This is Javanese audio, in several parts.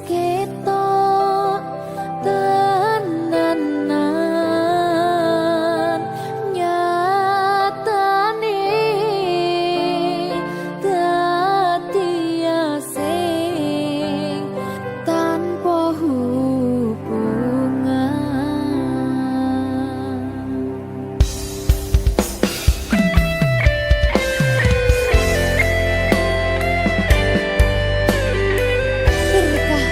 ketok tenanan nyatane dadi asing tanpa hubungan. Berkah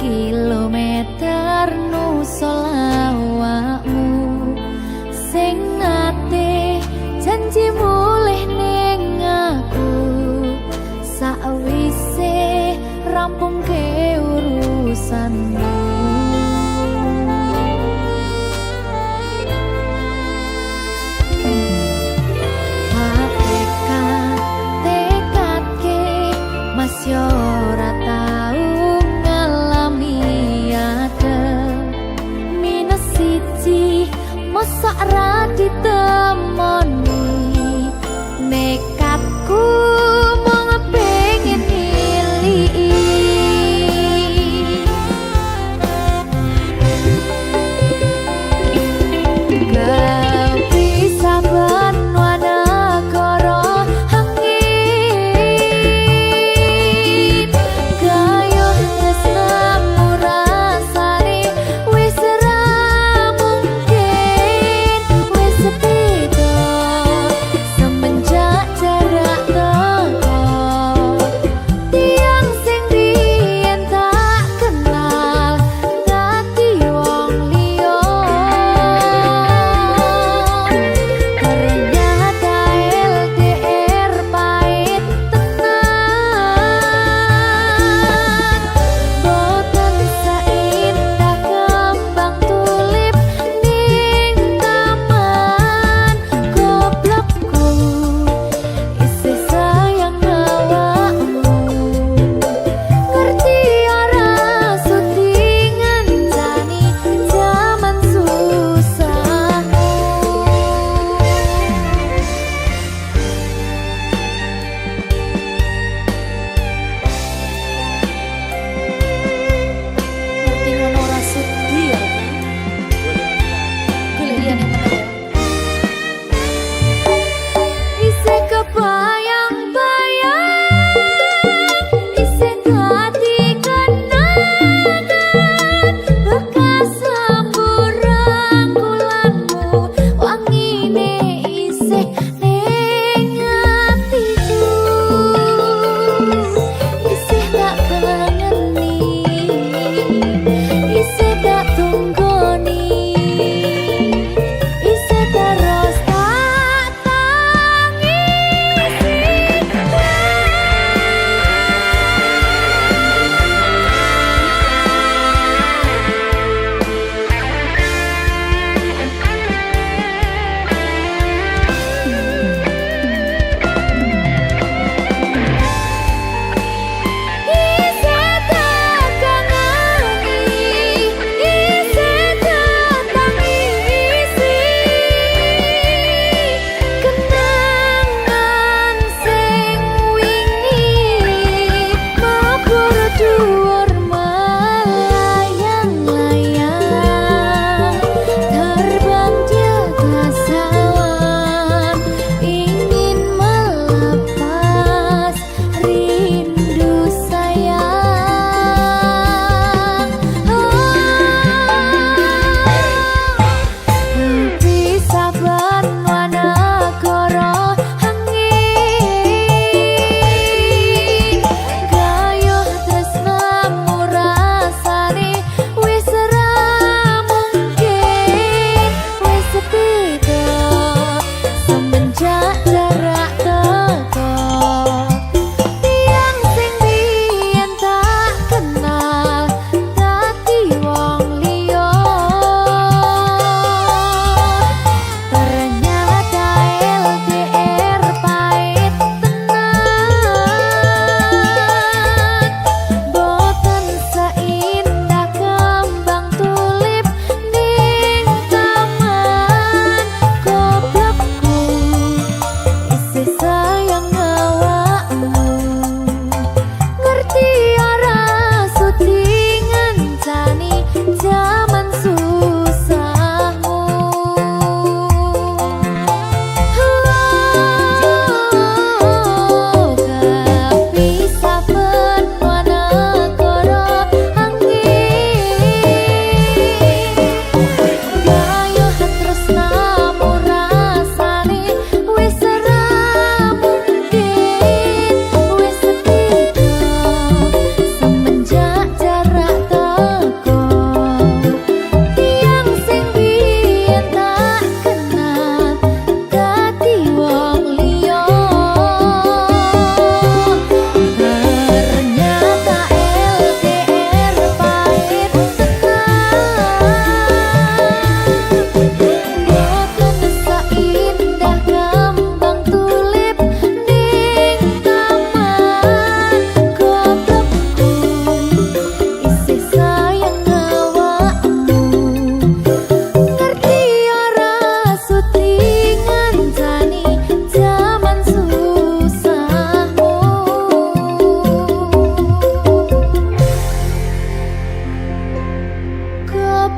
kilometer nusolawakmu sing ate janji mulih ning aku sakwise rampung ke urusanmu. Masih ora tau ngalami adem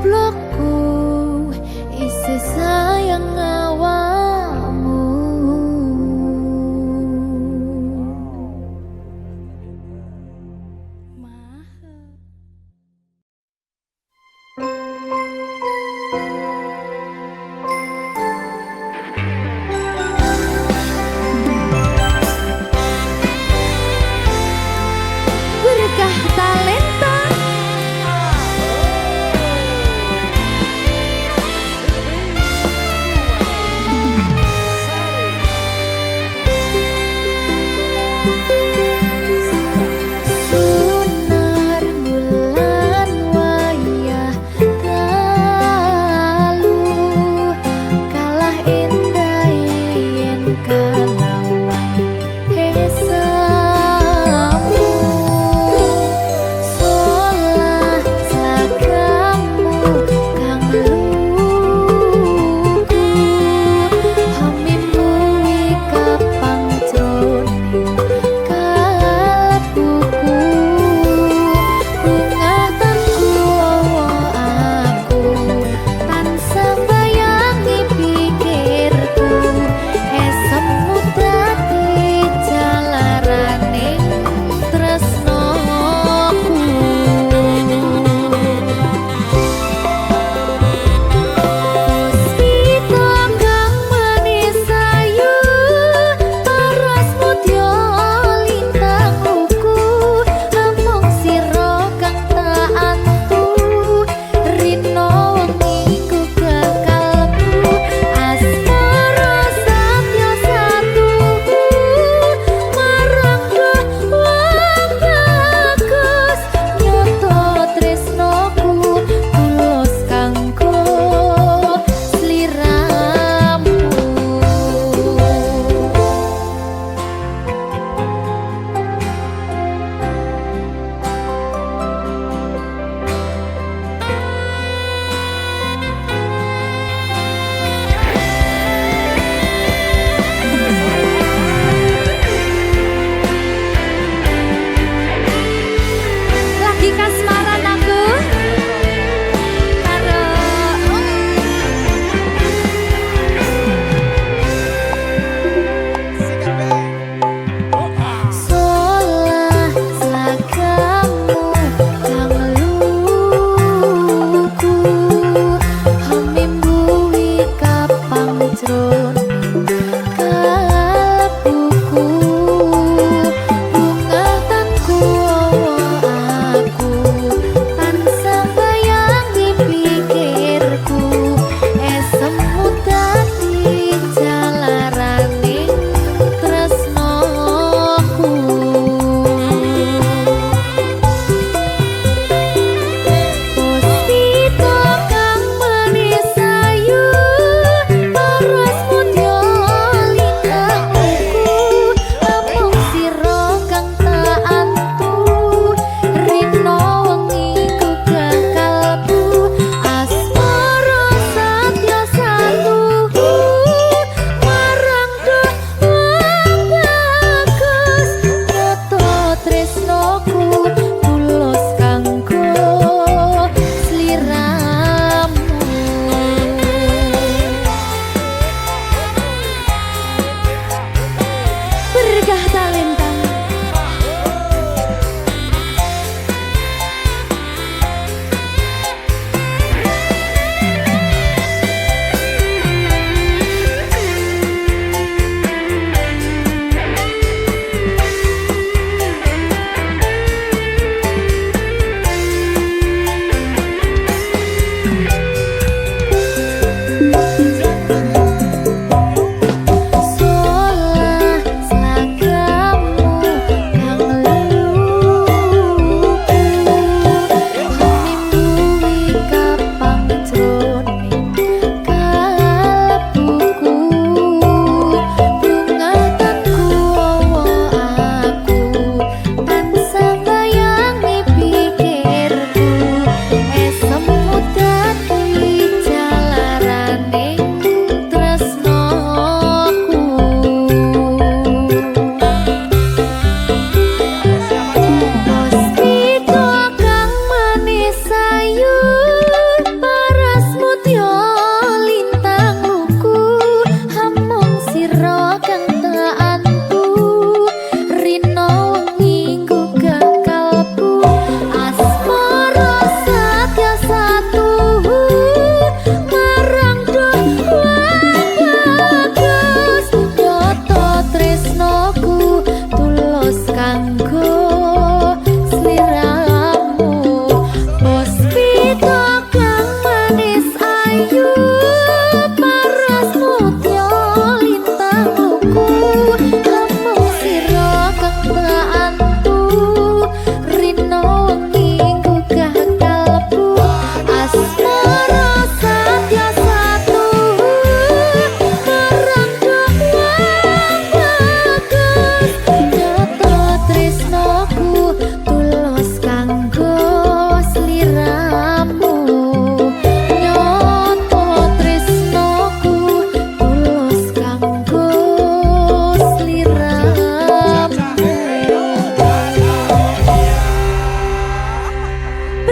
goblokku isi sayang awakmu. Berkah talenta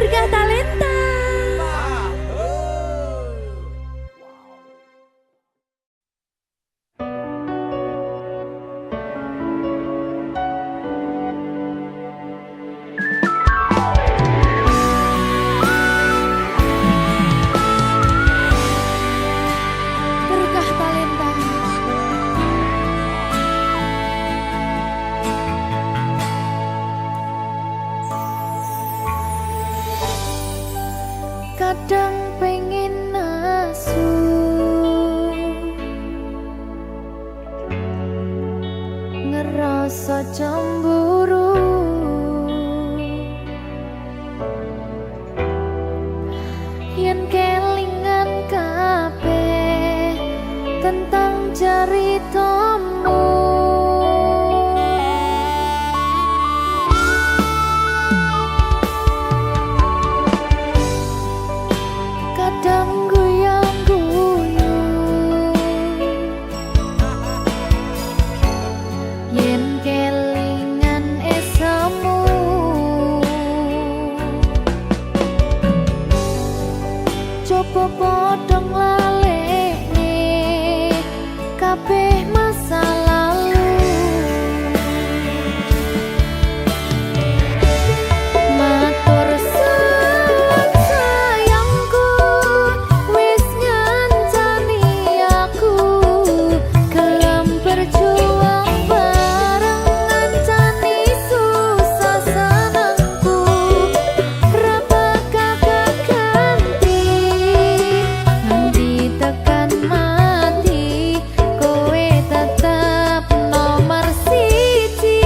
Berkah Talenta. Berkah Talenta. Kadang pengen nasu, ngerasa cemburu, yen kelingan kabeh tentang ceritamu. Kadang guyang-guyu yen kelingan esamu. Coba padha nglalekne kabeh masa lalu. Matur suwun sayangku, wis ngancani aku gelem berjuang bareng, ngancani susah senengku. Ra bakal ganti nganti tekan mati, kowe tetep nomor siji.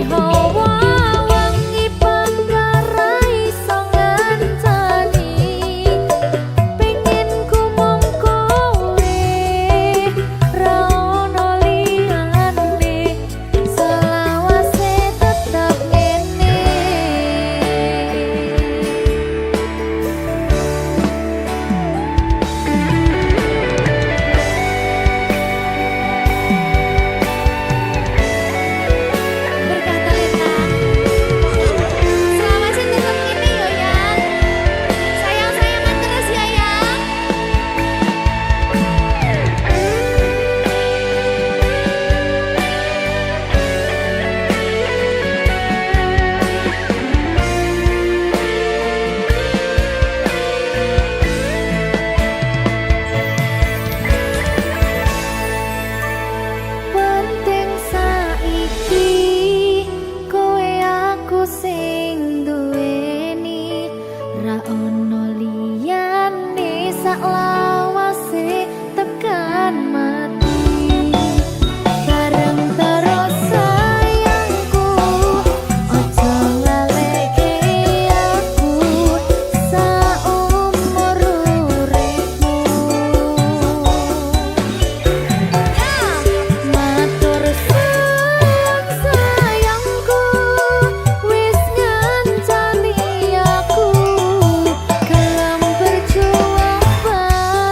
Hawa wangi pangkara iso ngancani, pengen ku mung kowe, ra ono liyane, selawase tetep ngene. Berkah Talenta. Selawase tetep ngene yo, Yang. Sayang-sayangan terus ya, Yang. Penting saiki kowe aku sing duweni, ra ono liyane, saklawase tekan mati. Bareng terus sayangku, ojo ngaleke aku saumur uripmu. Matur suwun sayangku, wis ngancani aku gelem berjuang bareng.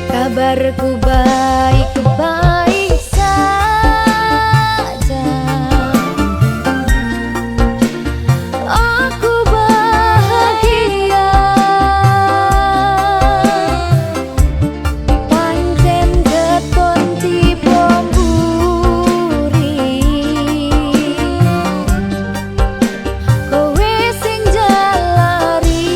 Kabarku baik-baik saja. Aku bahagia. Pancen keton tiba mburi. Kowe sing jalari.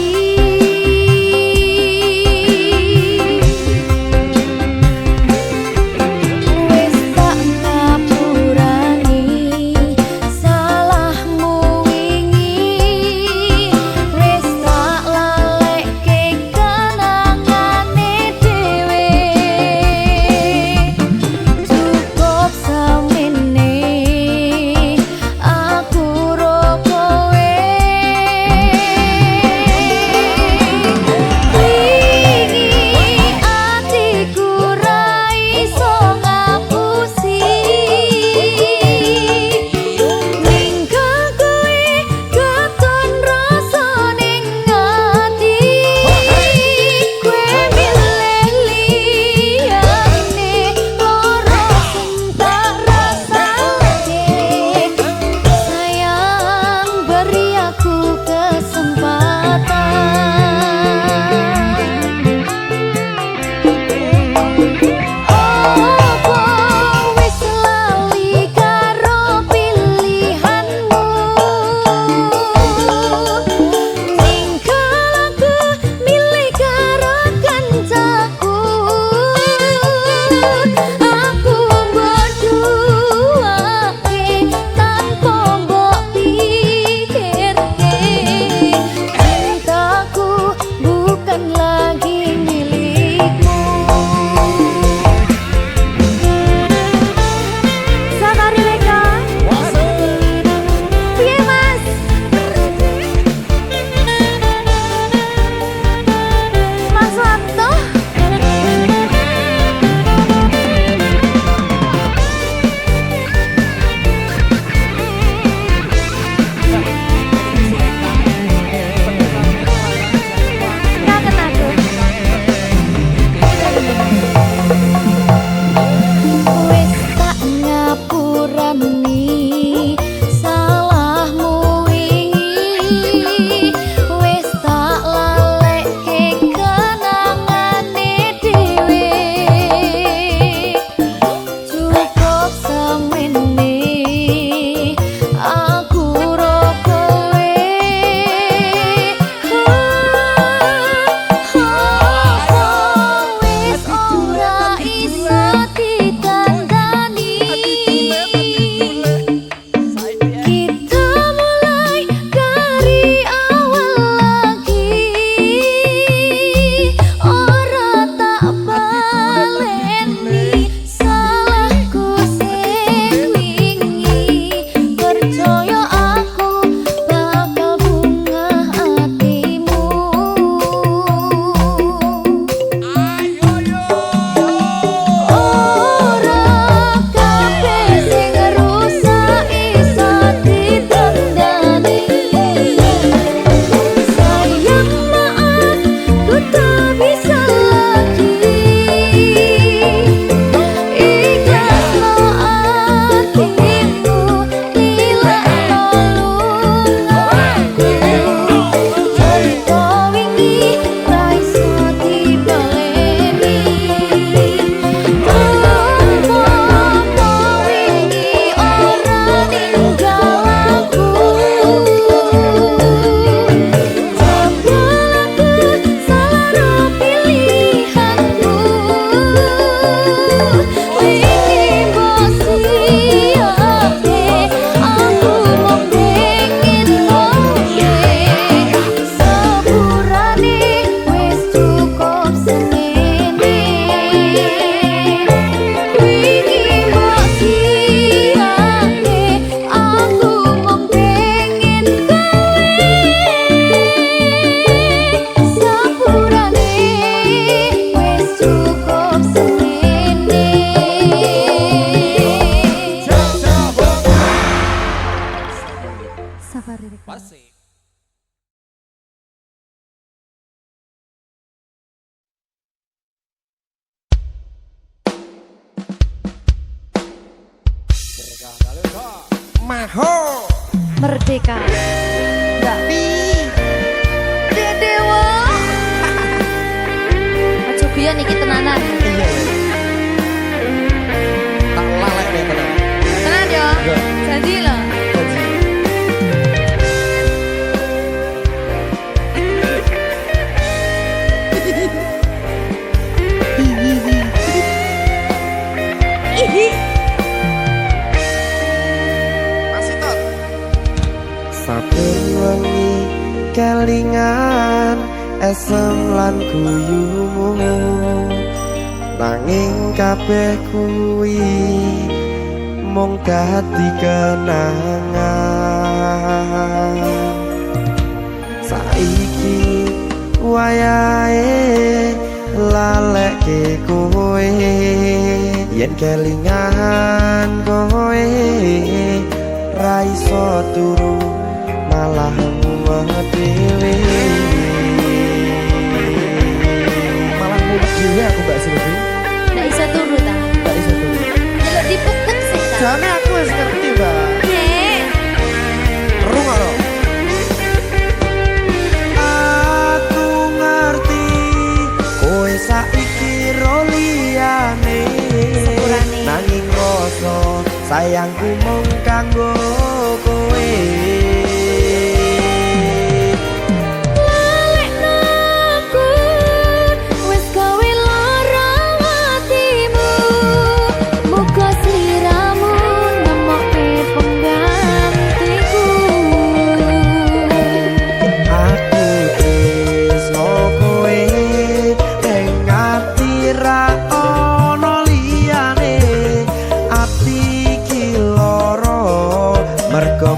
Maho Merdeka. Enggak. Dewa. Aja biyen iki tenanan. iya tak lalek deh tenan Tenan yo. Janji lho. Saben wengi kelingan esem lan guyumu nanging kabeh kuwi mung dadi kenangan saiki wayahe lalekke kowe yen kelingan kowe ra iso turu malah mumet dhewe malah mumet dhewe aku Mbak Silvi Nggak bisa turu ta. gak iso turu Delok dipukul sih ta. jane aku wis ngerti Mbak Nek. rungokno aku ngerti kowe saiki ro liyane Sepurane. nanging rasa sayangku mung kanggo kowe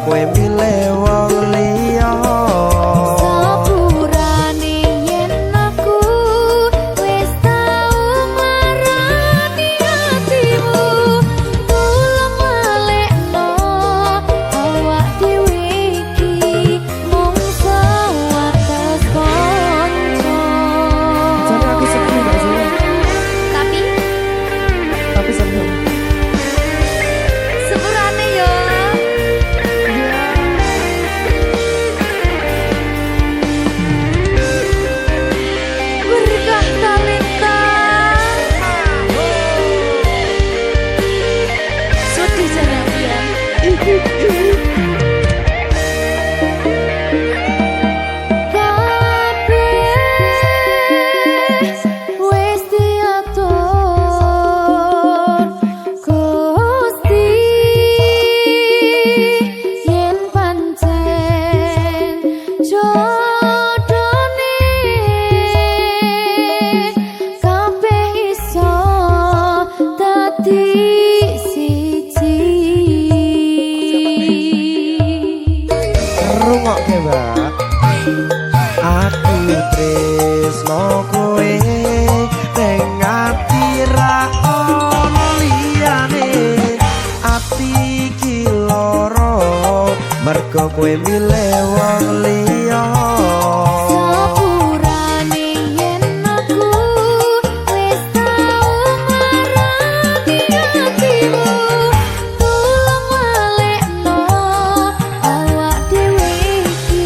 kowe milih wong liya sepurane yen aku wis tau marani atimu tulung malekno awak dhewe iki mung sewates kanca jane aku sedih gak sih tapi seneng sepurane yo. Berkah talenta sedih jane aku ya. Kabeh wis diatur Gusti yen pancen jodone kabeh iso dadi siji. rungokke Mbak aku tresno kowe ning ati ra ono liyane ati iki lara mergo kowe milih wong liya Sepurane yen aku wis tau marani atimu tulung malekno awak dhewe iki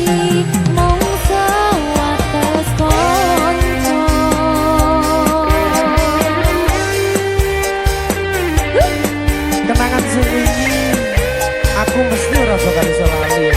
mung sewates kanca. kenangan sing wingi aku mesti ora bakal iso lali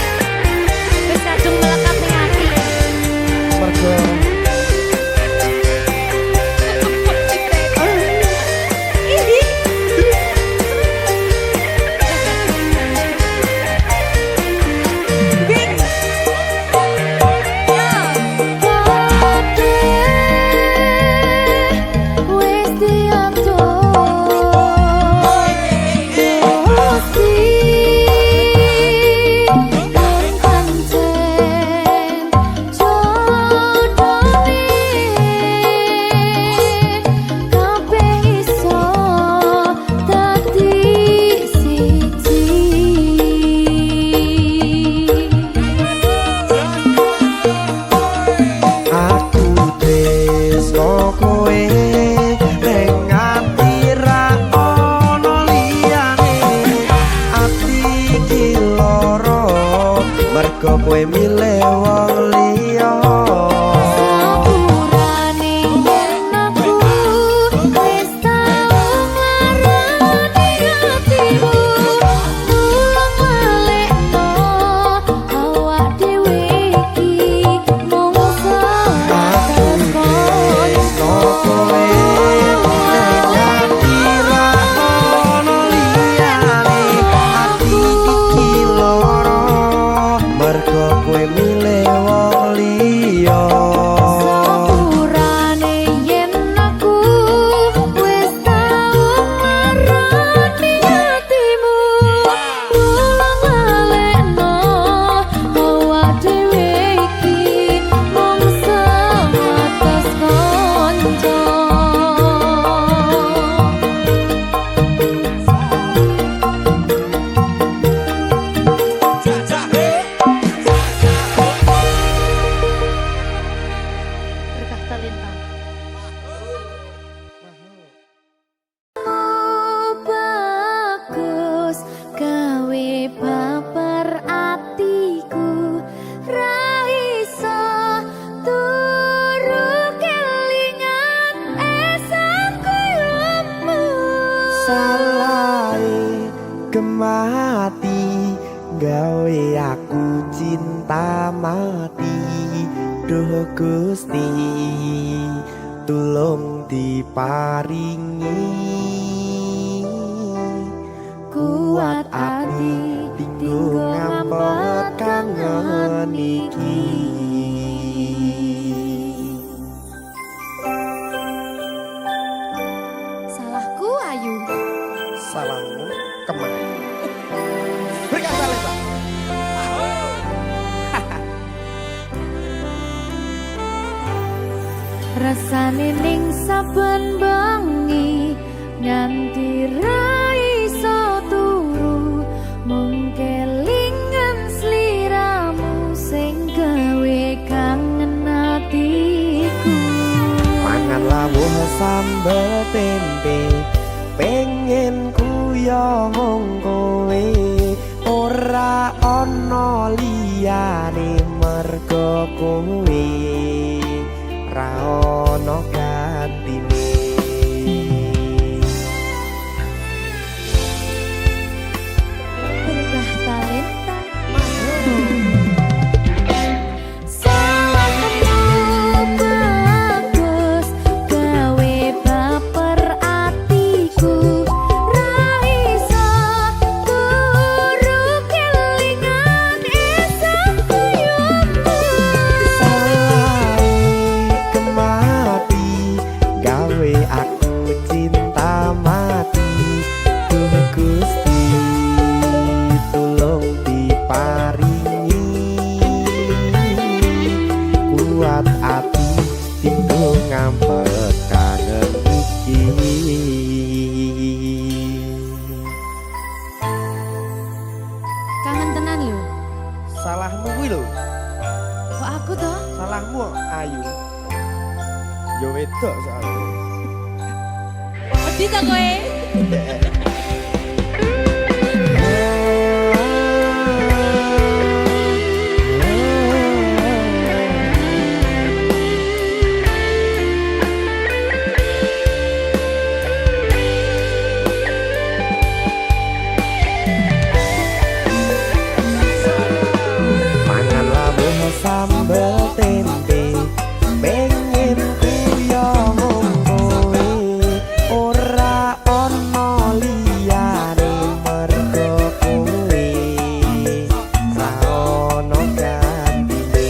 mati gawe aku cinta mati duh Gusti tulung diparingi kuat ati tinggo ngampet kangen iki. Salahku Ayu. Salahmu kemana? Berikan salam Pak. Rasane ning saben bengi nganti ra iso turu mung kelingan sliramu sing gawe kangen atiku. Mangan lawuh sambel tempe pengen kuyo mung kowe ora ana liyane mergo kowe ra ono gantine. Berkah talenta salahmu bagus gawe baper atiku ra iso turu kelingan esok kuyumu. Salahe kemati gawe aku cinta mati duh Gusti tulung diparingi kuat ati tinggo ngampet kangen iki. Kangen tenan lho. Salahmu kuwi lho. Kok aku toh? Salahmu Ayu. Yo wedok soalnya. Wedi ta kowe? Mangan lawuh sambel tempe pengen kuyo mung kowe ora ana liyane mergo kowe ra ono gantine.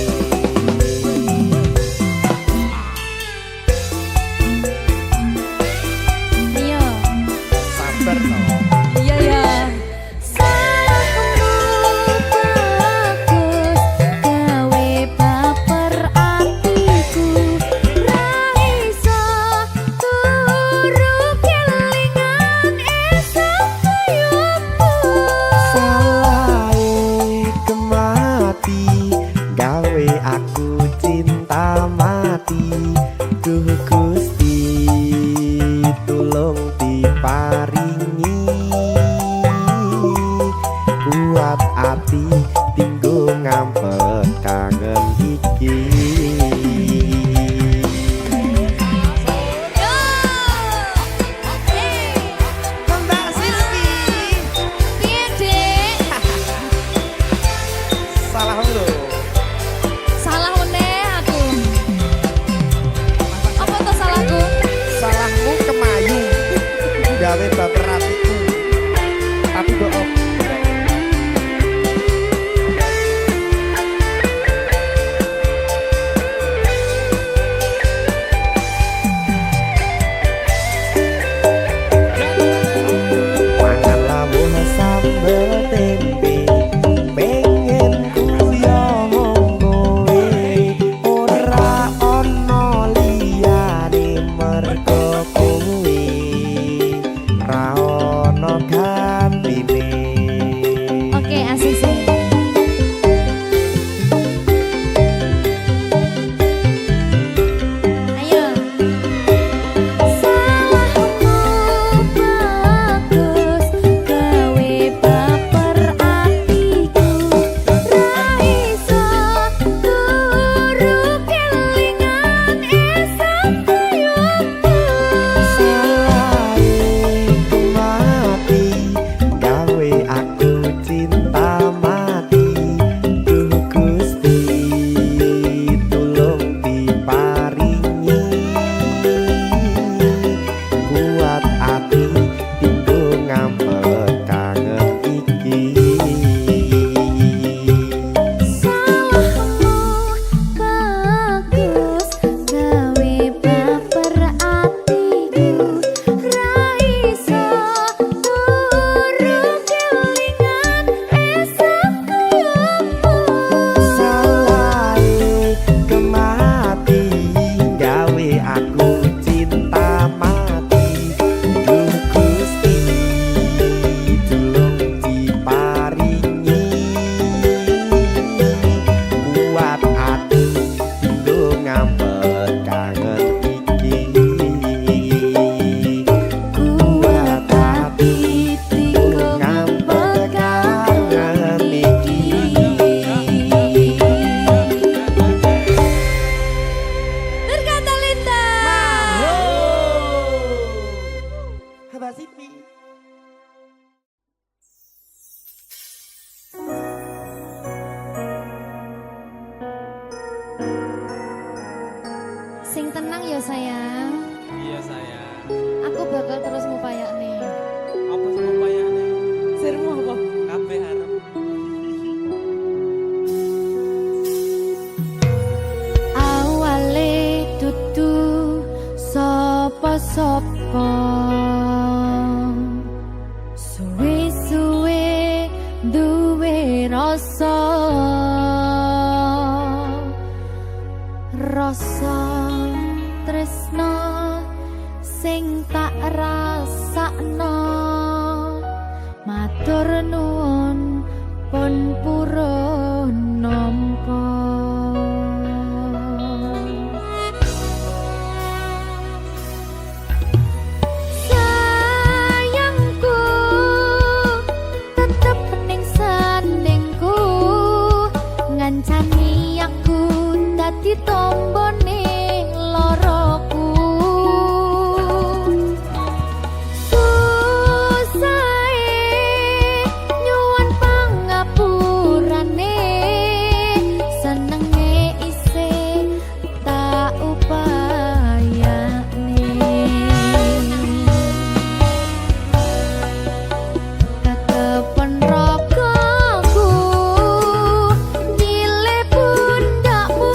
Iya. Sabar to. Iya ya. Salahmu bagus gawe baper atiku ra iso turu kelingan esok kuyumu. Salahe kemati gawe aku cinta mati duh Gusti tulung diparingi kuat ati tinggo ngampet kangen iki. Yo. Mbak Silvi Piye, Dik? salahmu lho. Salah meneh. kuat ati tinggo ngambek kangen iki kuat ati tinggo ngambek kangen iki Berkata Linda. Abah Sipi Sing tenang ya sayang. Iya sayang. Aku bakal terus ngupayak nih. Apa sama payahnya? Sirmu apa? Kabeh harap. Awale tutu sapa-sapa suwe-suwe duwe rasa tresno sing tak rasakno matur nuwun pun purun nampa sayangku tetep ning sandingku ngancani aku dadi tombone loroku susahe nyuwun pangapurane senenge isih tak upayane ketepen ragaku nyile pundakmu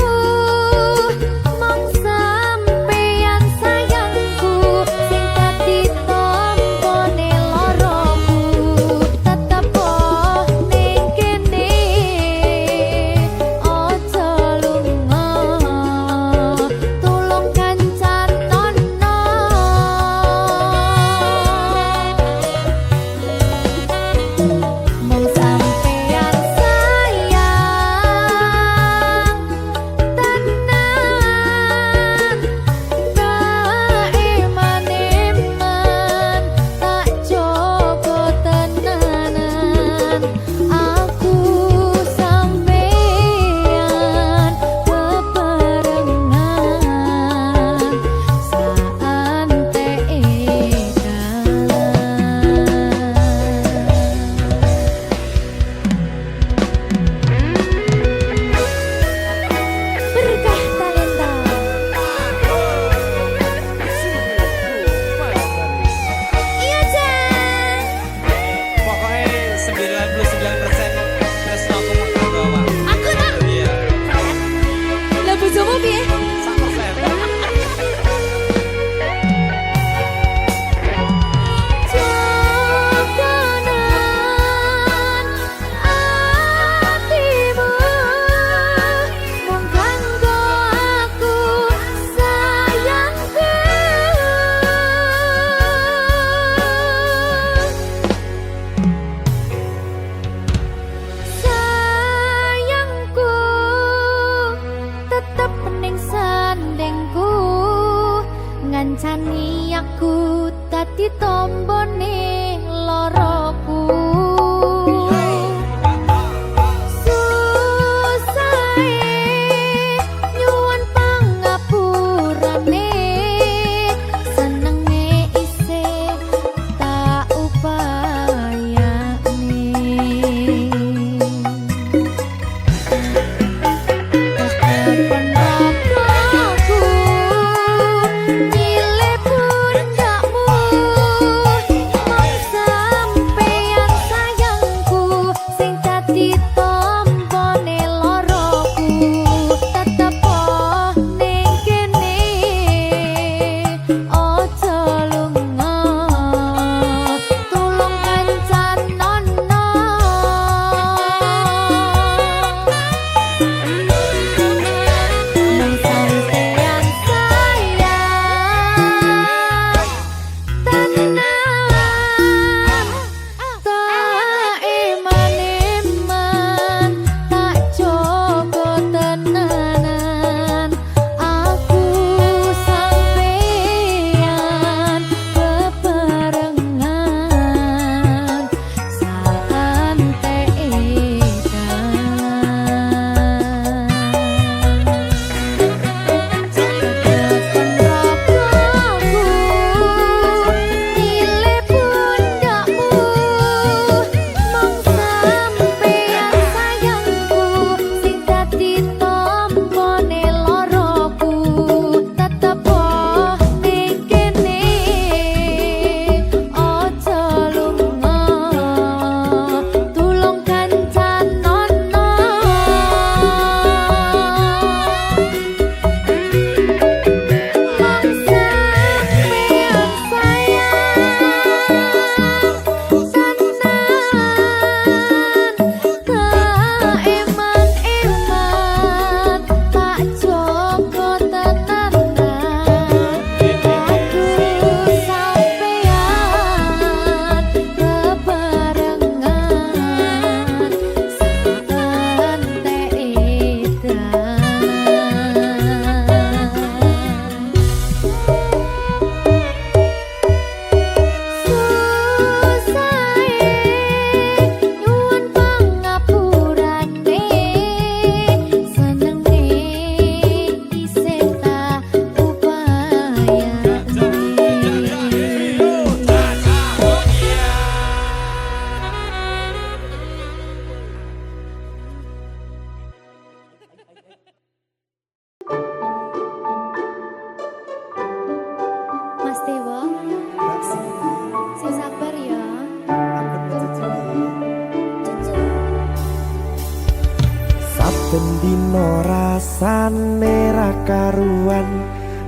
rasane ra karuan,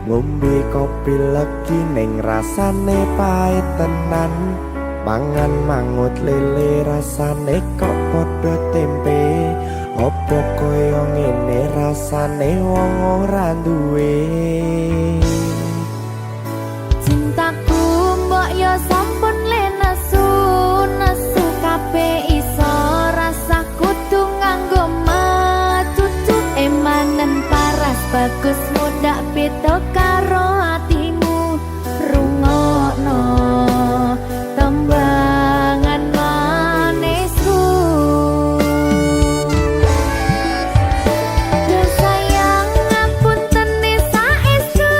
ngombe kopi legi ning rasane pahit tenan, mangan mangut lele rasane kok padha tempe, opo koyo ngene rasane wong ora duwe. Cintaku mbok yo sampun le nesu kabeh iso rasa kudu nganggo macucu emanen paras bagus mudak beda karo atimu rungokno tembangan manisku. Yo sayang ngapunten saestu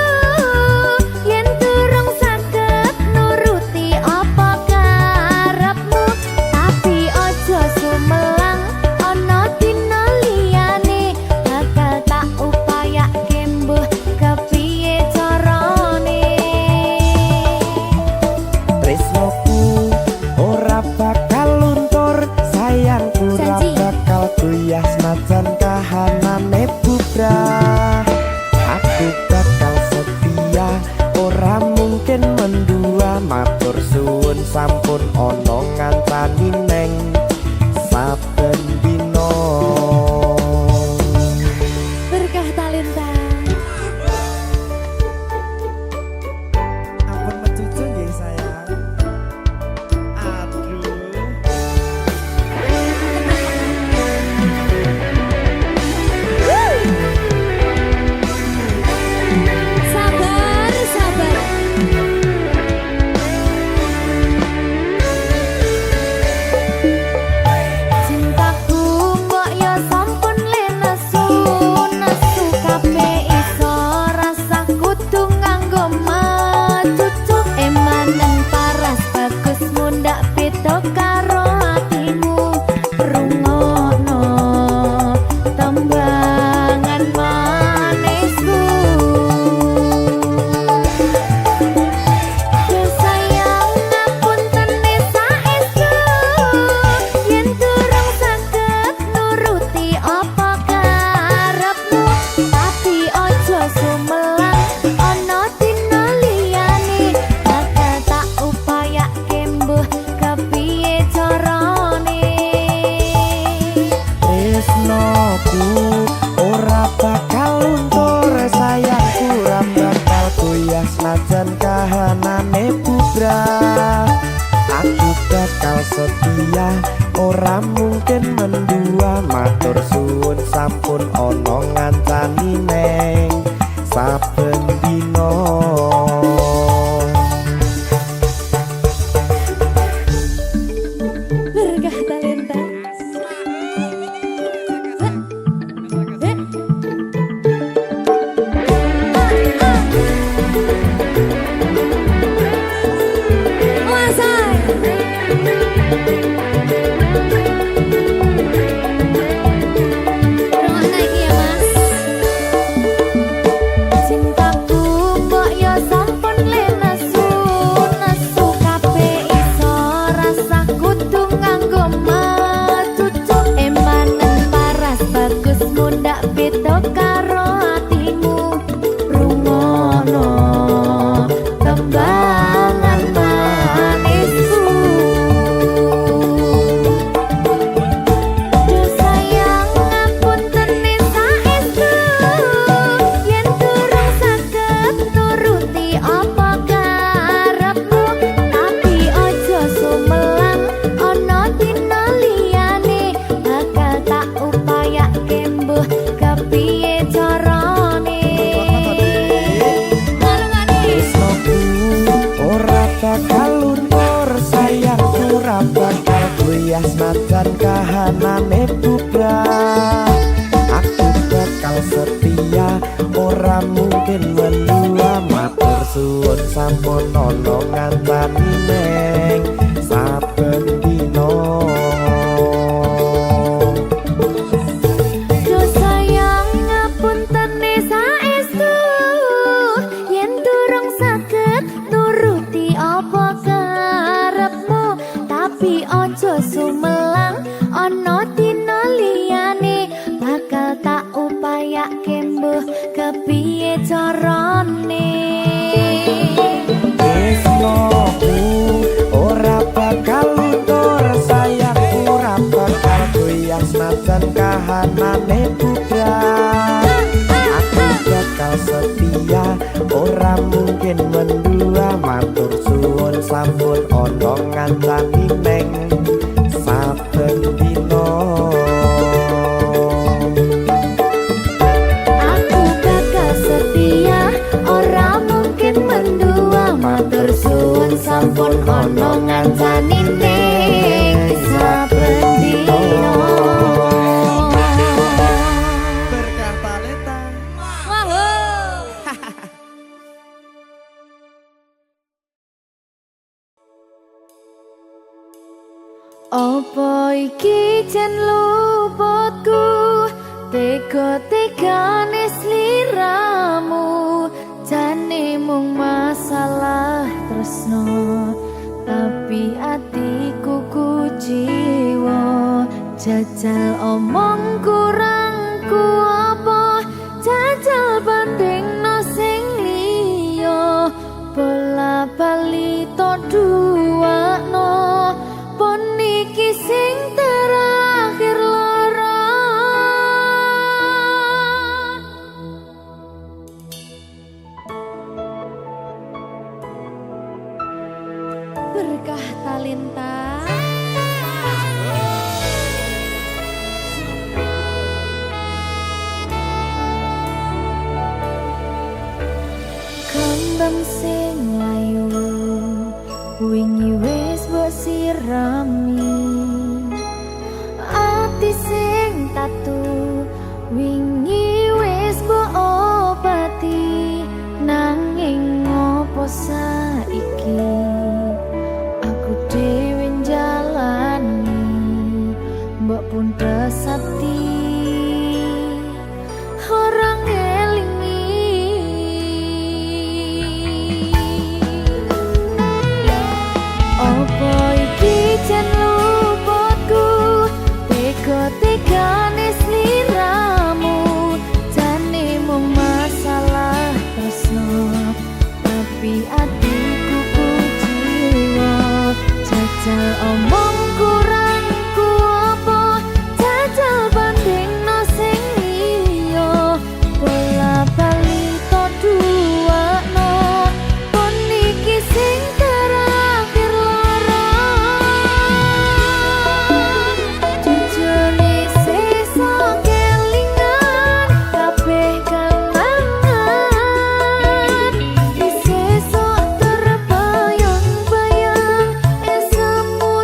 yen durung saged nuruti apa karepmu, tapi ojo sumelang ana dina liyane bakal tak upayake mbuh kepiye carane. Tresnoku ora bakal luntur, sayangku ora Janji. bakal goyah senajan kahanane bubrah. Aku bakal setia, ora mungkin mendua, matur suwun sampun ana ngancani neng saben dina. Berkah talenta. Ampun mencucu nggih sayang. Aduh. Sabar, sabar. Cintaku mbok yo sampun le nesu kabeh iso rasa kudu nganggo macucu emanen paras bagus mundak beda karo atimu rungokno tembangan manisku. Yo sayang ngapunten saestu yen durung saged nuruti apa karepmu, tapi ojo sumelang ana dina liyane bakal tak upayake mbuh kepiye carane. Tresnoku ora bakal luntur, sayangku ora bakal goyah senajan kahanane bubrah. Aku bakal setia, ora mungkin mendua, matur suwun sampun ana ngancani neng saben dina. Berkah talenta. Cintaku mbok yo sampun le nesu kabeh iso rasa kudu nganggo macucu emanen paras bagus mundak beda karo atimu rungokno tembangan manisku. Yo sayang ngapunten saestu yen durung saged nuruti apa karepmu, tapi ojo sumelang ana dina liyane bakal tak upayake mbuh kepiye carane. Tresnoku ora bakal luntur, sayangku ora bakal goyah senajan kahanane bubrah. Aku bakal setia, ora mungkin mendua, matur suwun sampun ana ngancani neng saben dina. Yo sayang ngapunten saestu yen durung saged nuruti apa karepmu, tapi ojo sumelang ana dina liyane bakal tak upaya nindakake mbuh kepiye carane. Tresnoku ora bakal luntur, sayangku ora bakal goyah senajan kahanane bubrah. Aku bakal setia, ora mungkin mendua, matur suwun sampun ana ngancani neng saben dina. Aku bakal setia, ora mungkin mendua, matur suwun sampun ana ngancani ning saben dina. Berkah talenta. Apa iki jan luputku, tega-tegane sliramu, jane mung masalah tresno, tapi atiku kuciwa, jajal omong kurangku apa, jajal bandingno sing liya, bola bali to duwakno. Niki sing terakhir lara. Berkah talenta. Kembang sing layu wingi wis mbok sirami, ati sing tatu wingi wis mbok obati, nanging ngopo saiki aku dhewe njalani, mbok pun tesati orang elingi. Apa iki jan luputku, tega-tegane sliramu, jane mung masalah tresno, tapi atiku kuciwa, jajal omong kurangku apa, jajal bandingno sing liya, bola bali to duwakno, pun iki sing terakhir lara. Jujur sesa kelingan kabeh kenangan, sesok terbayang-bayang esemu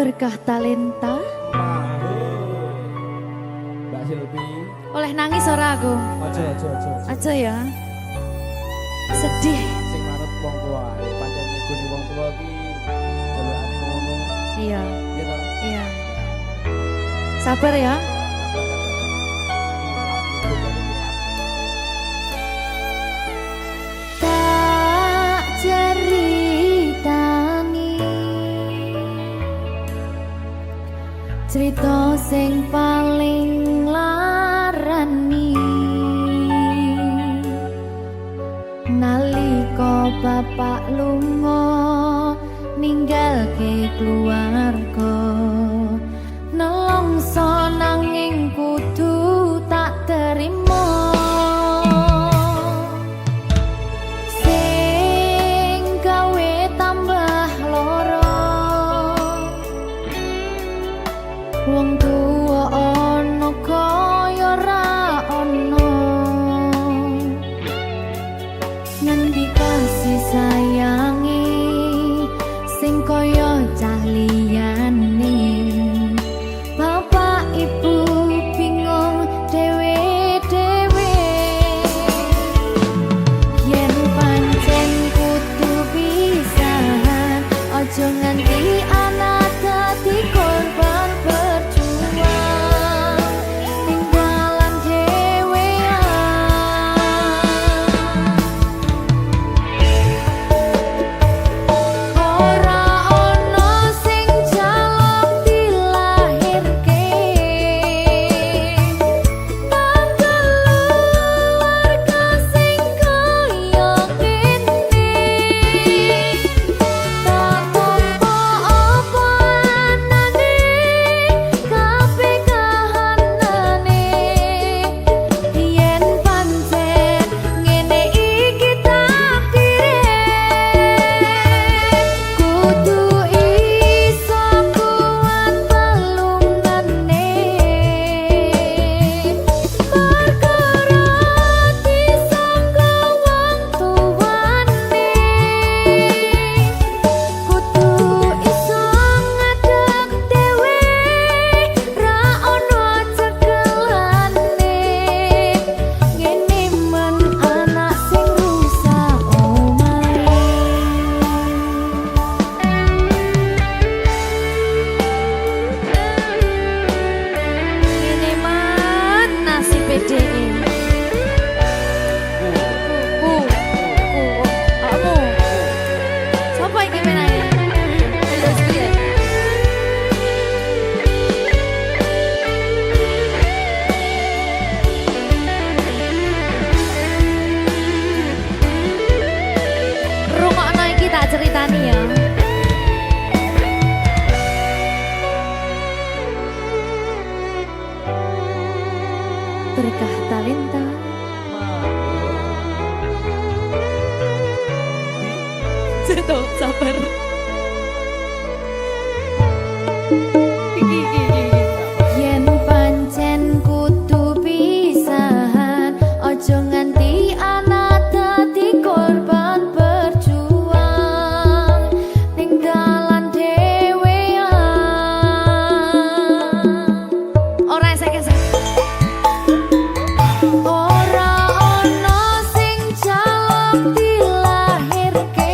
Berkah talenta. Mbak Silvi. Oleh nangis ora aku? Aja. Aja ya. Sedih. Sing marut wong tua, pancen ngegoni wong tua ki jalukane ngono. Iya, Iya ta? iya. Sabar ya. Tak ceritani cerita sing paling larani nalika bapak lunga ninggalke keluarga nelongso nanging kudu tak terima sing gawe tambah loro wong tuwa ana kaya ra ana ngendi kasih sayangi sing kaya caliyane bapak ibu bingung dewe-dewe yen pancen kudu pisahan aja nganti anak dadi korban berjuang ning dalan ora ana sing jaluk dilahirke keluarga sing kaya kene tak tampa apa anane kabeh kahanane yen pancen ngene iki takdire kudu iso kuat pelungane perkara disangka wong tuwane kudu iso ngadeg dhewe ra ono cekelane ngene men anak sing rusak omahe ngene men nasib dhewe kamu siapa yang menanya? Terus piye? Rungokno iki tak ceritani ya. Berkah talenta. Ceto sabar. Yen pancen kudu pisahan aja nganti anak dadi korban berjuang ning dalan dhewean ora esek-esek ora ana sing jaluk dilahirke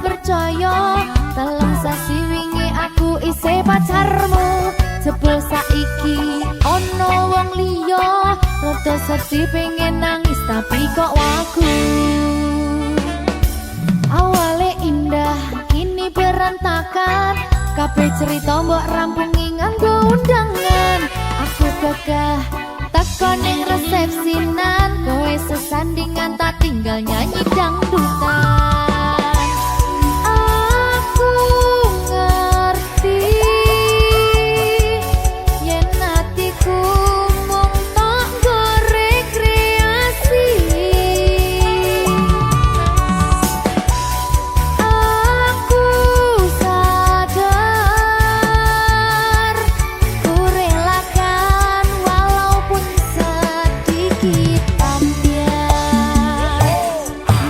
percaya telung sasi wingi aku isih pacarmu jebul saiki ono wong liya rada sedih pengen nangis tapi kok wagu awale indah kini berantakan kabeh cerita mbok rampungi nganggo undangan aku gagah teko ning resepsinan kowe sesandingan tak tinggal nyanyi dangdutan aku ngerti yen atiku mung tok nggo rekreasi aku sadar ku relakan walaupun sedikit ambiar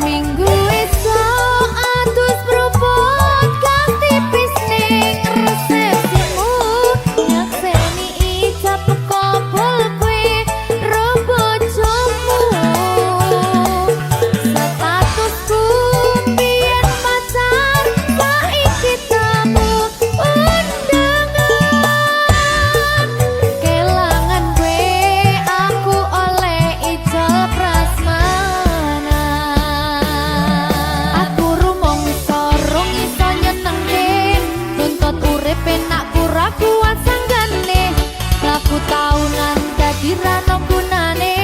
minggu esok atus beruput ganti pisning resepsimu nyakseni ijab kabul kue robojomu statusku biyen pacar saiki tamu undangan kelangan gue aku oleh ijab prasmanan aku rumangsa rung iso nyenengke nuntut urip enak ora kuat sanggane laku taunan dadi ra ono gunane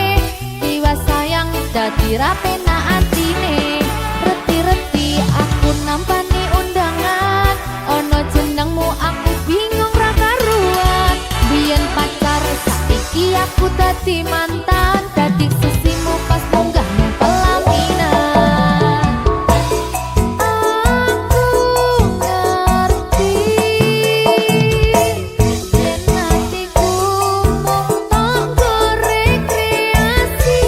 tiwas sayang dadi ra penak atine reti-reti aku nampani undangan ono jenengmu aku bingung ra karuan biyen pacar saiki aku dadi mantan dadi sisimu pas munggah ning pelaminan aku ngerti yen atiku mung tok nggo rekreasi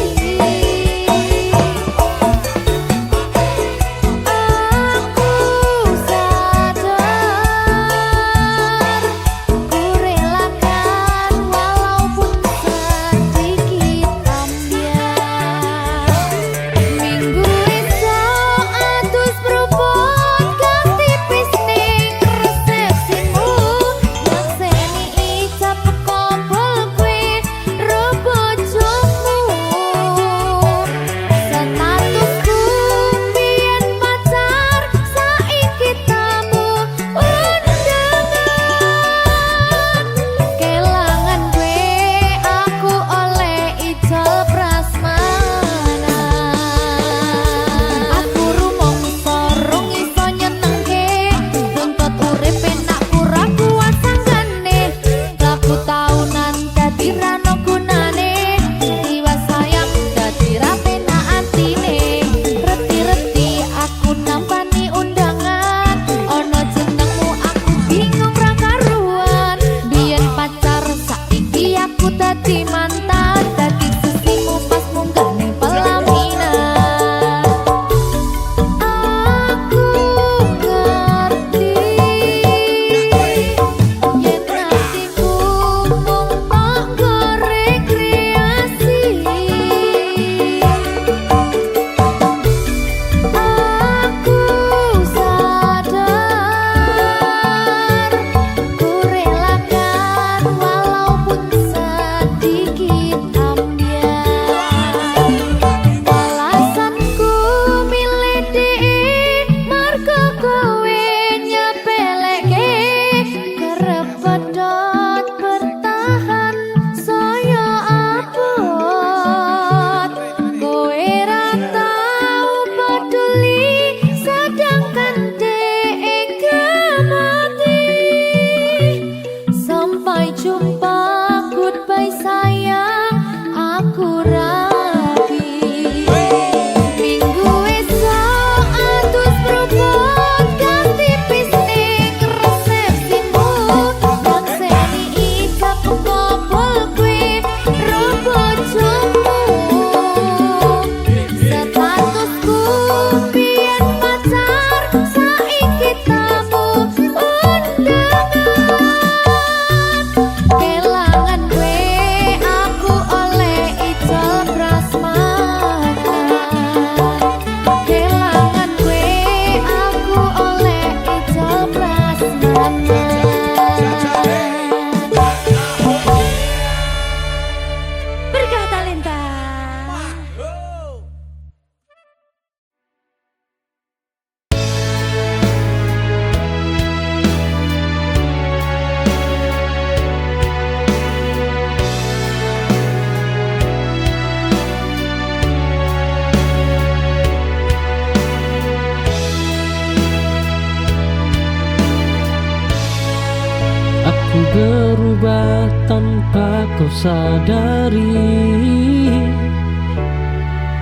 berubah tanpa kau sadari.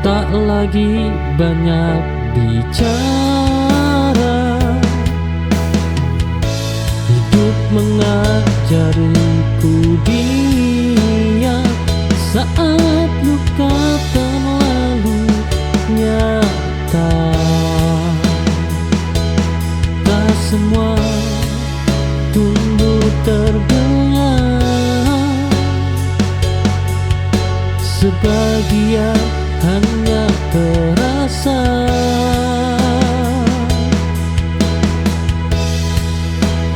Tak lagi banyak bicara, hidup mengajariku dia. Saat luka terlalu nyata, tak semua tumbuh terbenam. Sebagian hanya terasa.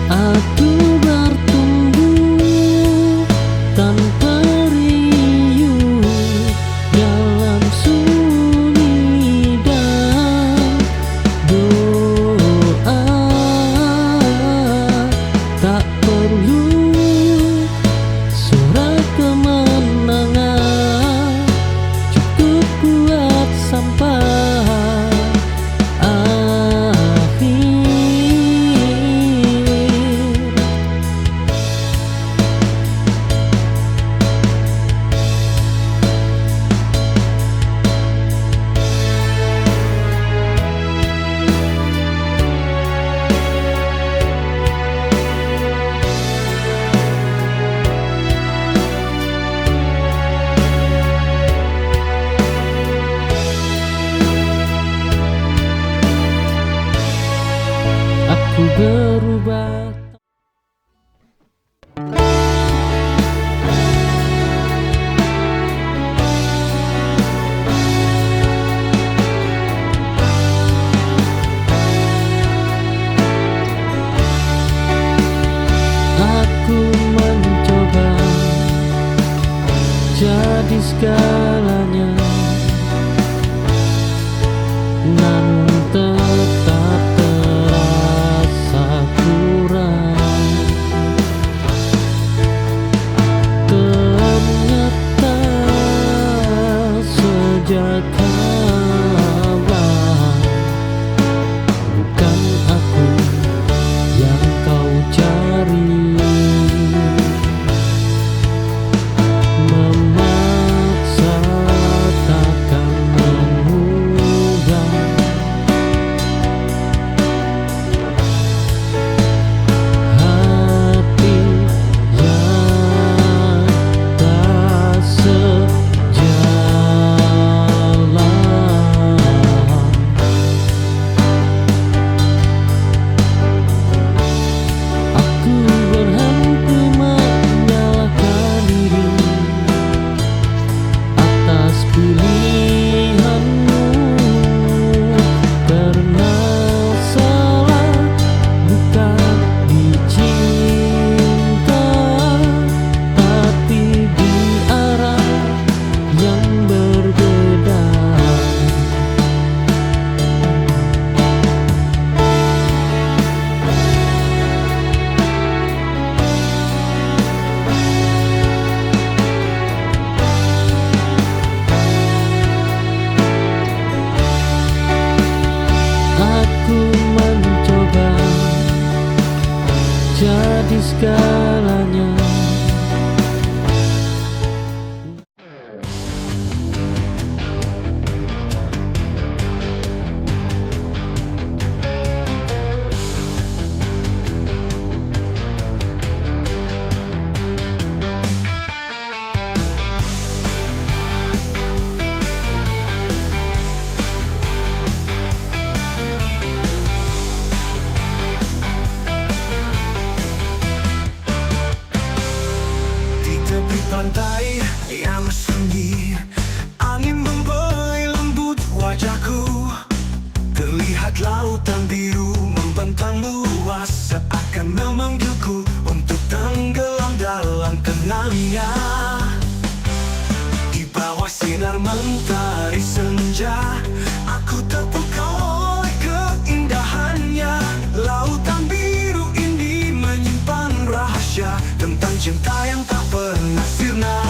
Aku bertumbuh tanpa riuh dalam sunyi dan doa. Tak perlu surat kemenangan, cukup kuat sampai akhir. Aku berubah. Aku mencoba jadi segalanya, namun tetap terasa kurang. Ternyata sejak awal bukan aku yang kau cari. Memaksa takkan mudah. Hati yang tak sejalan. Aku berhenti menyalahkan diri atas pilihanmu, karena salah bukan dicinta, tapi di arah yang berbeda. Aku mencoba jadi segalanya. Di tepi pantai yang sunyi, angin membelai lembut wajahku. Terlihat lautan biru membentang luas, seakan memanggilku untuk tenggelam dalam tenangnya. Di bawah sinar mentari senja, aku terpukau oleh keindahannya. Lautan biru ini menyimpan rahasia tentang cinta yang tak pernah sirna.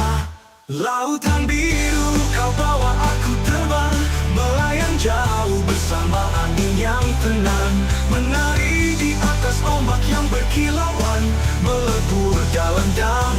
Lautan biru, kau bawa aku terbang, melayang jauh bersama angin yang tenang. Menari di atas ombak yang berkilauan, melebur dalam damai.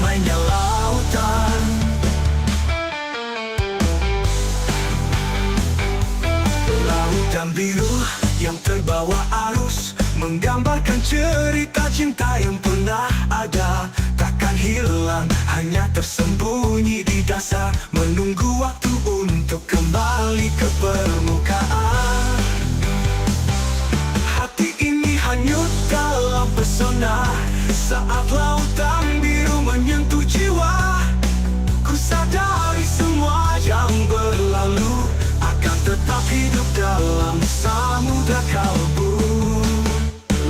yang terbawa arus, menggambarkan cerita cinta yang pernah ada, takkan hilang, hanya tersembunyi di dasar, menunggu waktu untuk kembali ke permukaan. Hati ini hanyut dalam pesona saat lautan biru menyentuh jiwa. Ku sadari semua yang berlalu akan tetap hidup dalam samudra kalbu.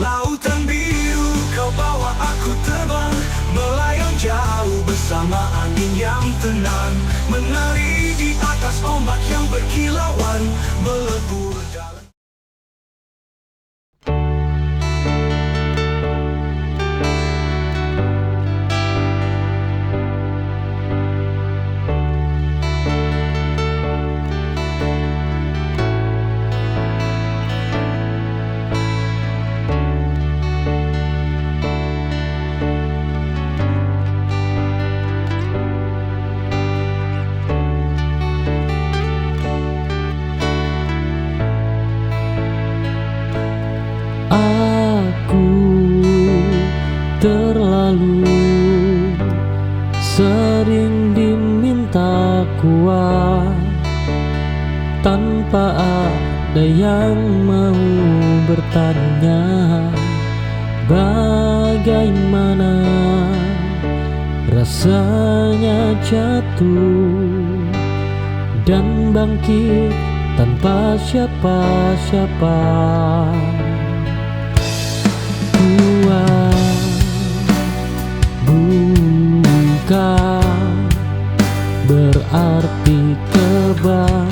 Lautan biru, kau bawa aku terbang, melayang jauh bersama angin yang tenang, menari di atas ombak yang berkilauan, melebur dalam. Aku terlalu sering diminta kuat tanpa ada yang mau bertanya bagaimana rasanya jatuh dan bangkit tanpa siapa-siapa. Bukan berarti kebal.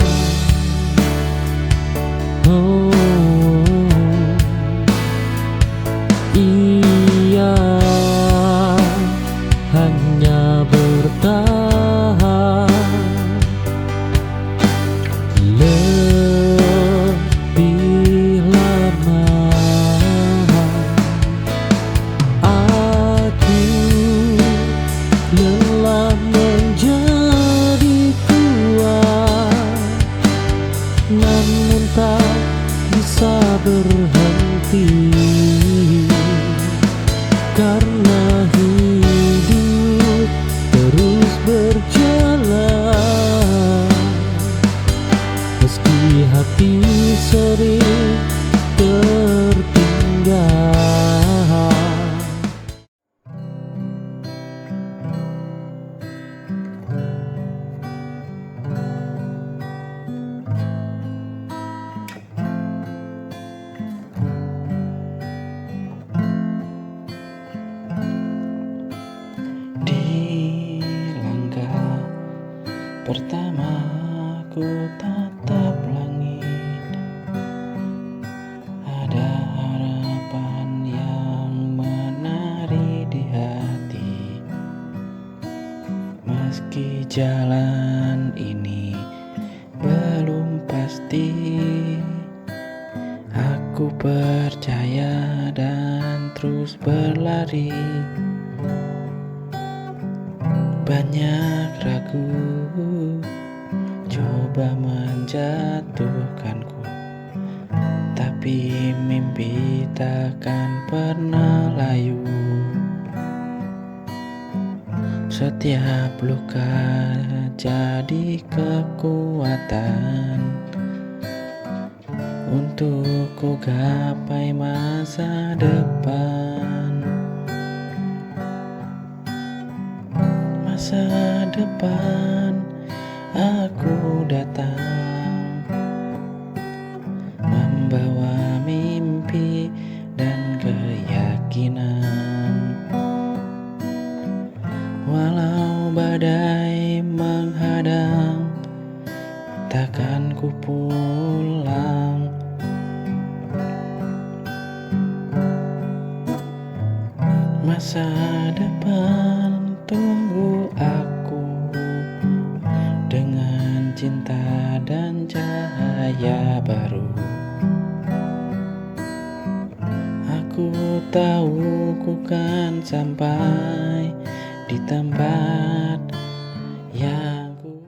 Oh, ia hanya bertahan lebih lama. Lelah menjadi kuat, namun tak bisa berhenti, karena hidup terus berjalan, meski hati sering tertinggal. Pertama ku tatap langit, ada harapan yang menari di hati. Meski jalan ini belum pasti, aku percaya dan terus berlari. Banyak ragu coba menjatuhkanku, tapi mimpi takkan pernah layu. Setiap luka jadi kekuatan untuk ku gapai masa depan. Masa depan aku datang membawa mimpi dan keyakinan. Walau badai menghadang, takkan ku pulang. Masa depan tunggu aku dengan cinta dan cahaya baru. Aku tahu ku kan sampai di tempat yang ku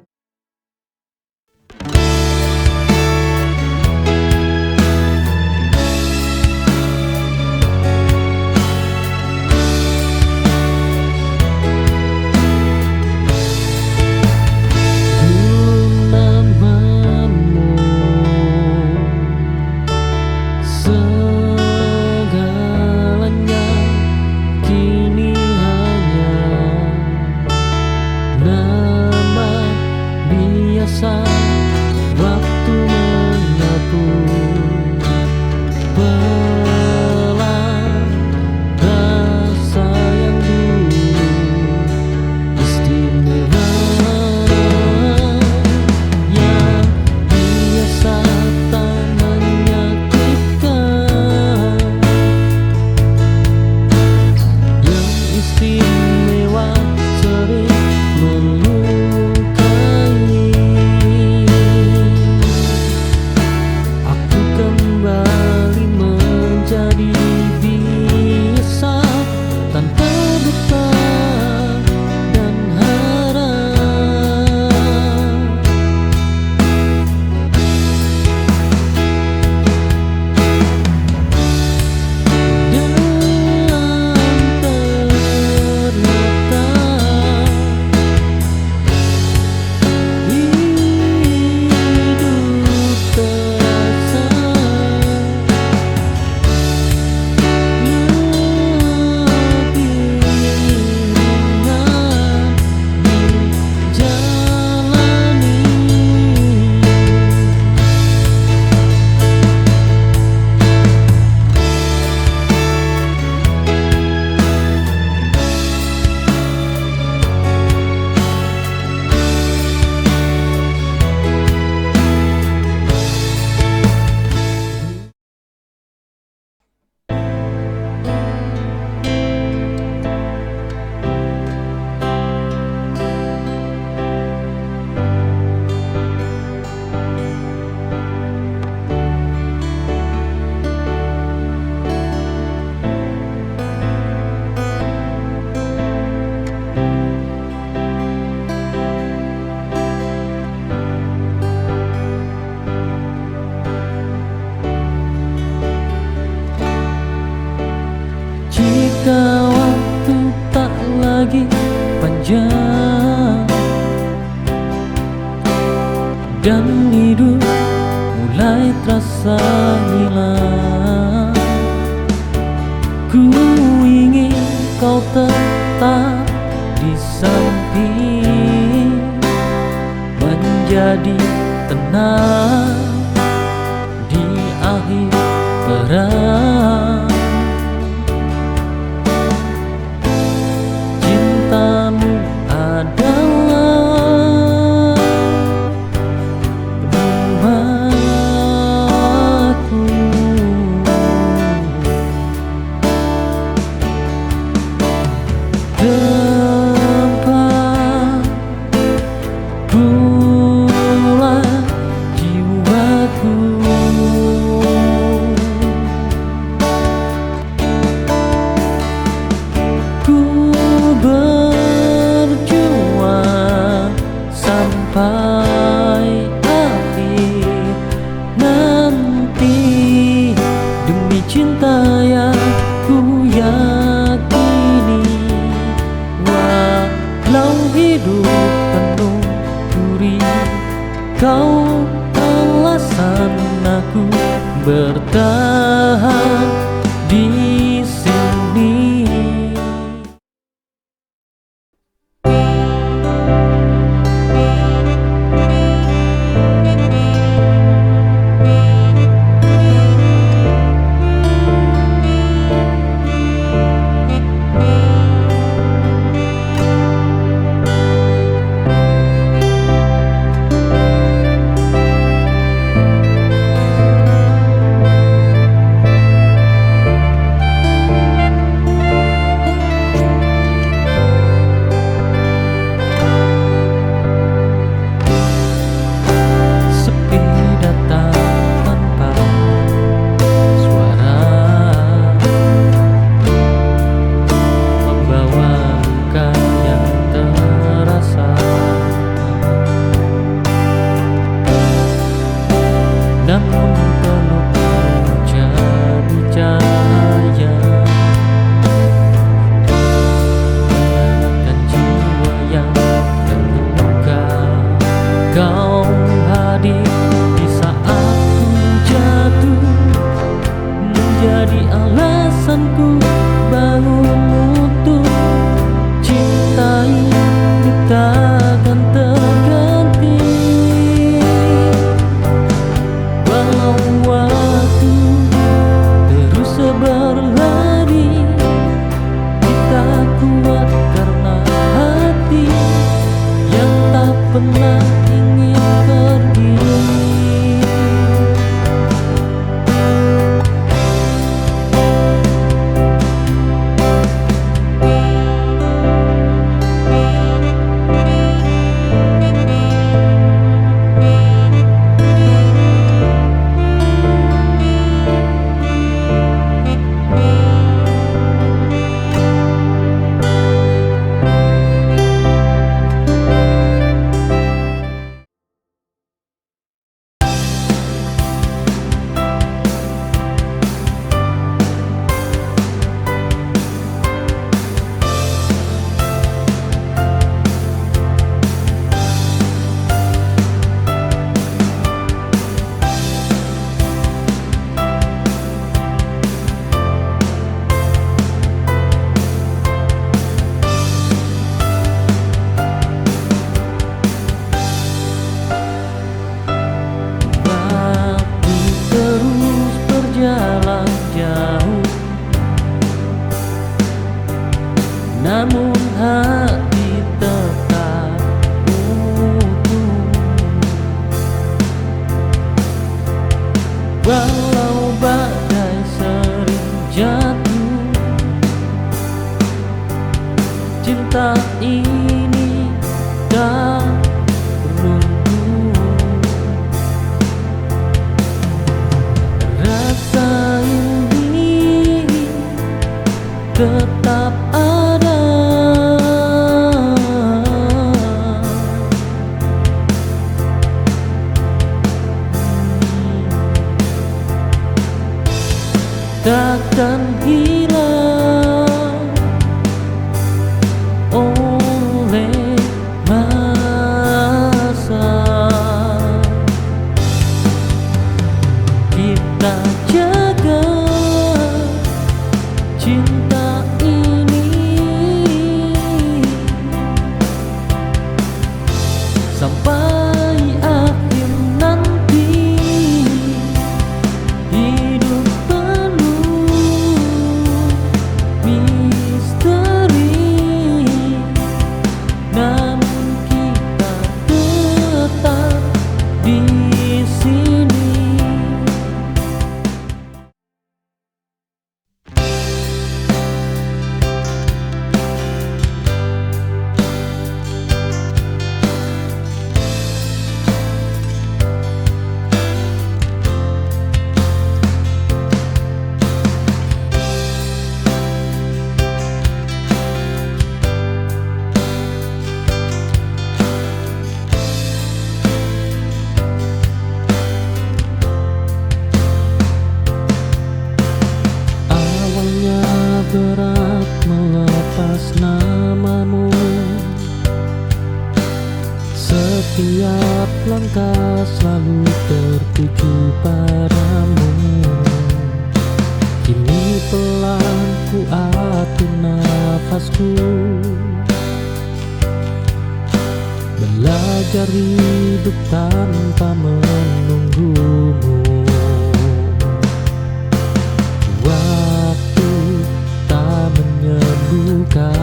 saja, dan hidup mulai terasa hilang. Ku ingin kau tetap di samping, menjadi tenang di akhir perang. Cintamu adalah rumahku, tempat pulang jiwaku. Ku berjuang sampai akhir nanti demi cinta yang ku yakini. Walau hidup penuh duri, kau alasan aku bertahan di sini. Sepi datang tanpa suara, membawa luka yang terasa. Namun peluk menjadi cahaya, menenangkan jiwa yang terluka. Kau hadir di saat ku jatuh, menjadi alasanku bangun utuh. Cinta ini takkan terganti, walau waktu terus berlari. Kita kuat karena hati yang tak pernah ingin pergi. Waktu terus berjalan jauh, namun hati tetap utuh. Walau badai sering jatuh, cinta ini tak runtuh. Rasa ini tetap ada, takkan hilang oleh Setiap langkah selalu tertuju padamu. Kini pelan ku atur nafasku, belajar hidup tanpa menunggumu. Waktu tak menyembuhkan,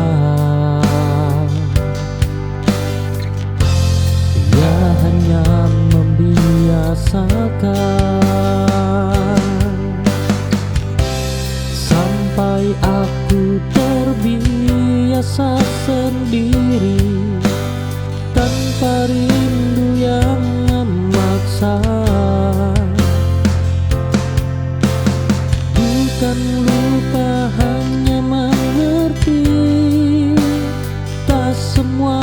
ia hanya membiasakan. Sampai aku terbiasa sendiri tanpa rindu yang memaksa. Bukan lupa, hanya mengerti tak semua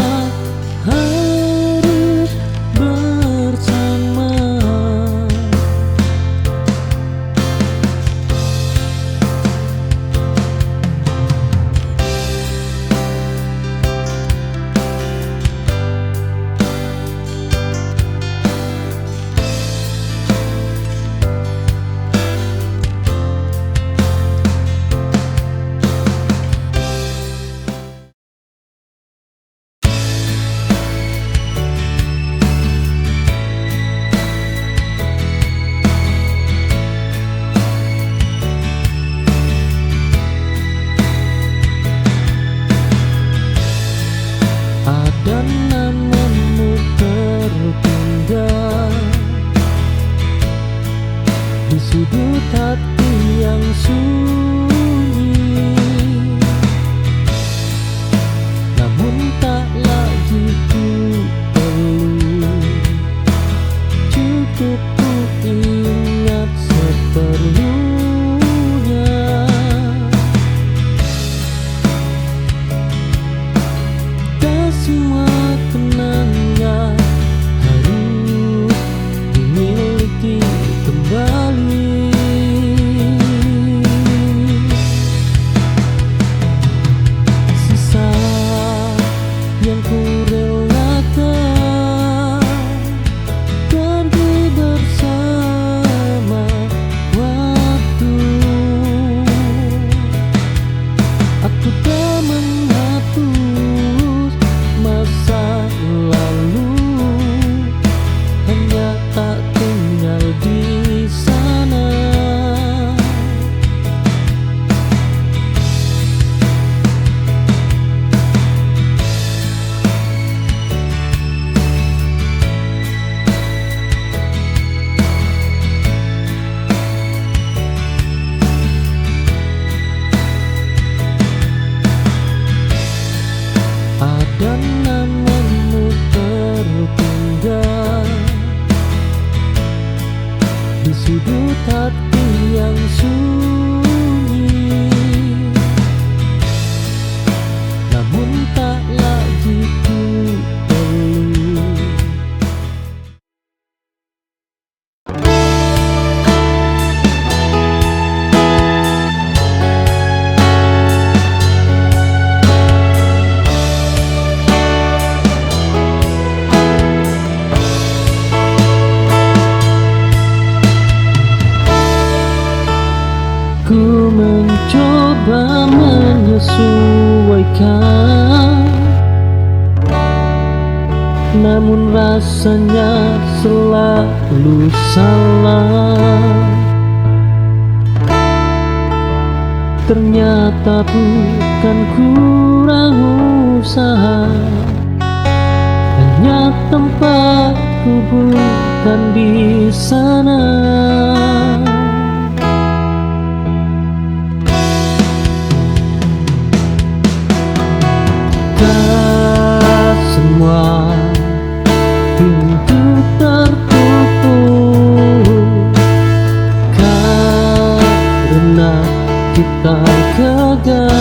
harus bersama. Ada namamu tertinggal di sudut hati yang sunyi, namun tak lagi ku perlu. Cukup ku ingat seperlunya. Semua kenangan harus dimiliki kembali. Sisa yang ku relakan pergi bersama waktu. Aku tak menghapus masa lalu, hanya tak tinggal di sana. Ada namamu tertinggal di sudut hati yang sunyi, namun tak lagi ku perlu. Ku mencoba menyesuaikan, namun rasanya selalu salah. Ternyata bukan kurang usaha, hanya tempatku bukan di sana. Semua pintu tertutup karena kita gagal.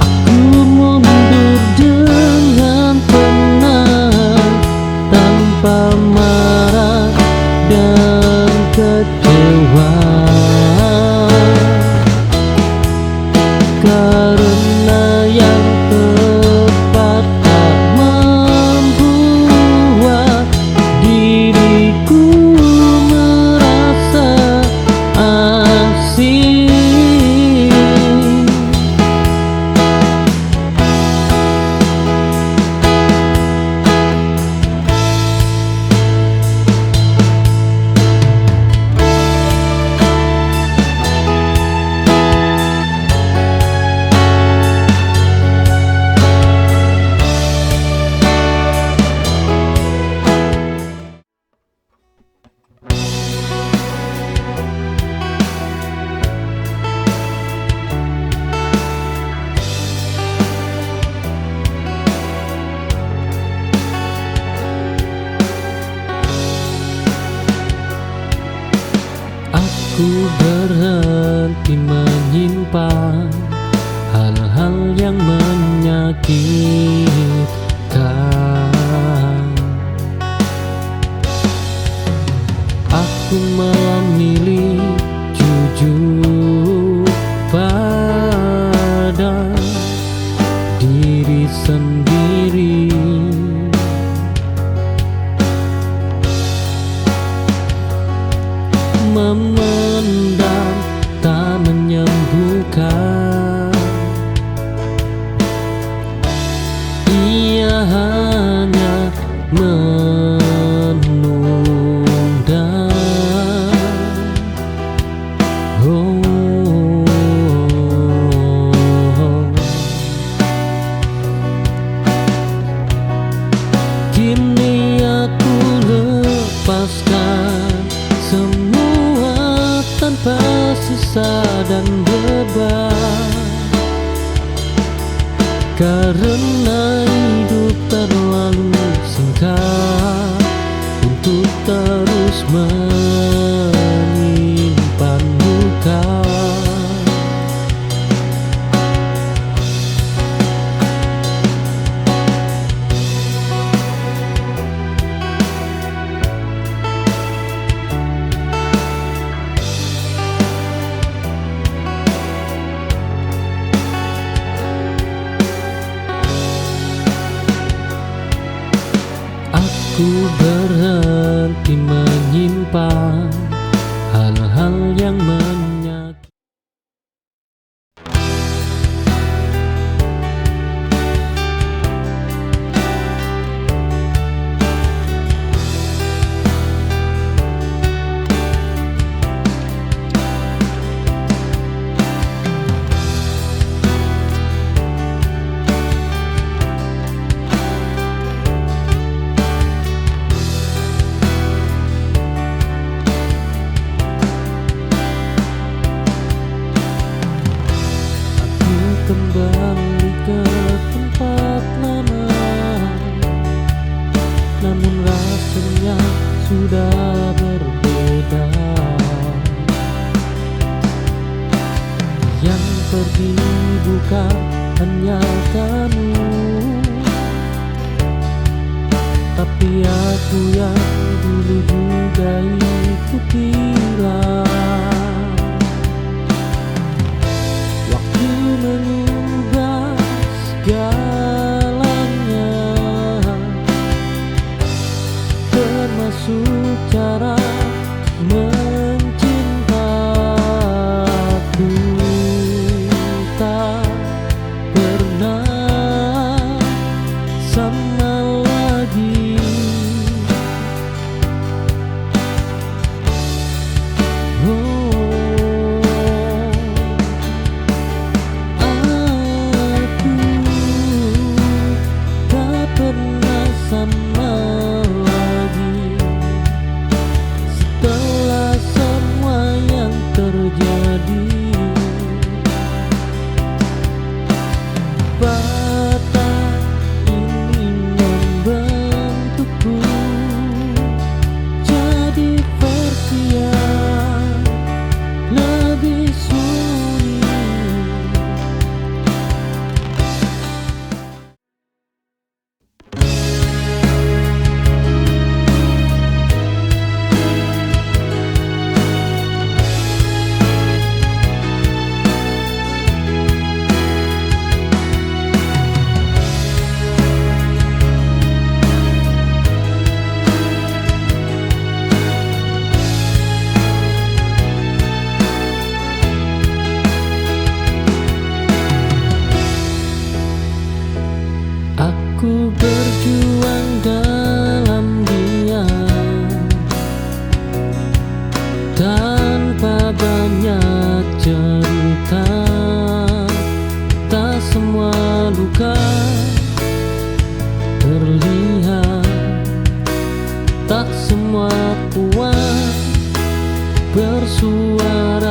Aku mundur dengan tenang, tanpa marah dan kecewa. Karena Aku berhenti menyimpan hal-hal yang menyakitkan. Aku memilih jujur pada diri sendiri. Memendam tak menyembuhkan, ia hanya menunda. Kini aku lepaskan semua tanpa sisa dan beban, karena hidup terlalu singkat untuk terus menyimpan luka. Aku berhenti menyimpan hal-hal yang menyakitkan. Kembali ke tempat lama, namun rasanya sudah berbeda. Yang pergi bukan hanya kamu, tapi aku yang dulu juga ikut hilang. Mengubah segalanya, termasuk cara mencintaku. Tak pernah sama lagi. Sama lagi setelah semua yang terjadi. Patah ini membentukku jadi versi yang lebih sunyi. Aku berjuang dalam diam, tanpa banyak cerita. Tak semua luka terlihat, tak semua kuat bersuara.